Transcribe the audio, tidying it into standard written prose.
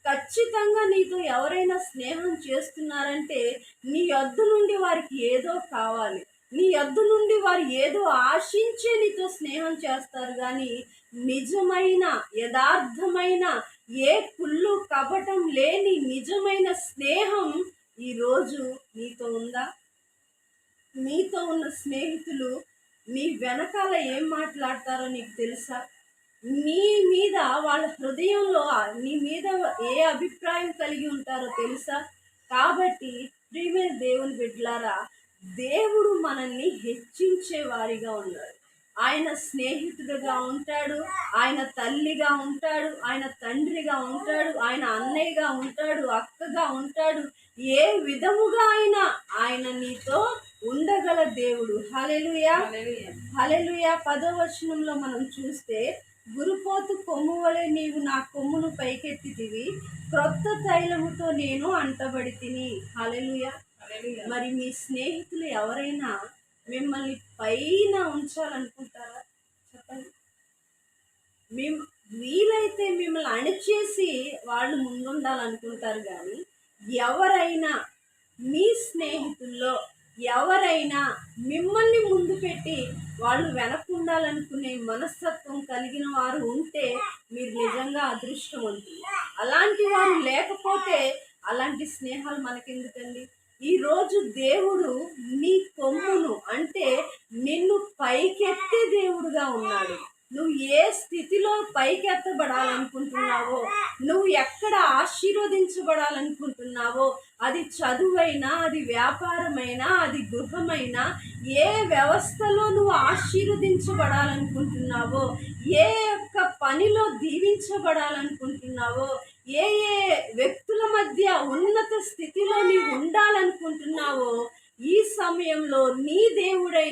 ఖచ్చితంగా నీతో ఎవరైనా స్నేహం చేస్తున్నారంటే నీ యొద్ద నుండి వారికి ఏదో కావాలి. నీ యొద్ద నుండి వారు ఏదో ఆశించే నీతో స్నేహం చేస్తారు గానీ, నిజమైన, యథార్థమైన, ఏ కుళ్ళు, కపటం లేని నిజమైన స్నేహం ఈరోజు నీతో ఉందా? నీతో ఉన్న స్నేహితులు నీ వెనకాల ఏం మాట్లాడతారో నీకు తెలుసా? నీ మీద వాళ్ళ హృదయంలో నీ మీద ఏ అభిప్రాయం కలిగి ఉంటారో తెలుసా? కాబట్టి ప్రియమైన దేవుని బిడ్డలారా, దేవుడు మనల్ని హెచ్చించే వారిగా ఉన్నాడు. ఆయన స్నేహితుడిగా ఉంటాడు, ఆయన తల్లిగా ఉంటాడు, ఆయన తండ్రిగా ఉంటాడు, ఆయన అన్నయ్యగా ఉంటాడు, అక్కగా ఉంటాడు. ఏ విధముగా అయినా ఆయన నీతో ఉండగల దేవుడు. హల్లెలూయా, హల్లెలూయా. 10వ వచనంలో మనం చూస్తే, గురుపోతు కొమ్ము వలె నీవు నా కొమ్మును పైకెత్తితివి, క్రొత్త తైలముతో నేను అంటబడి తిని. హల్లెలూయా. మరి మీ స్నేహితులు ఎవరైనా మిమ్మల్ని పైన ఉంచాలనుకుంటారా? చెప్పండి. మేము వీలైతే మిమ్మల్ని అణిచేసి వాళ్ళు ముందుండాలనుకుంటారు కానీ, ఎవరైనా మీ స్నేహితుల్లో ఎవరైనా మిమ్మల్ని ముందు పెట్టి వాళ్ళు వెనకుండాలనుకునే మనస్తత్వం కలిగిన వారు ఉంటే మీరు నిజంగా అదృష్టవంతులు. అలాంటి వారు లేకపోతే అలాంటి స్నేహాలు మనకెందుకండి? ఈరోజు దేవుడు నీ కొమ్మును అంటే నిన్ను పైకెత్తే దేవుడుగా ఉన్నాడు. నువ్వు ఏ స్థితిలో పైకెత్తబడాలనుకుంటున్నావో, నువ్వు ఎక్కడ ఆశీర్వదించబడాలనుకుంటున్నావో, అది చదువైనా, అది వ్యాపారమైనా, అది గృహమైనా, ఏ వ్యవస్థలో నువ్వు ఆశీర్వదించబడాలనుకుంటున్నావో, ఏ యొక్క పనిలో దీవించబడాలనుకుంటున్నావో, ఏ ఏ వ్యక్తుల మధ్య ఉన్నత స్థితిలో నీవు ఉండాలనుకుంటున్నావో, ఈ సమయంలో నీ దేవుడై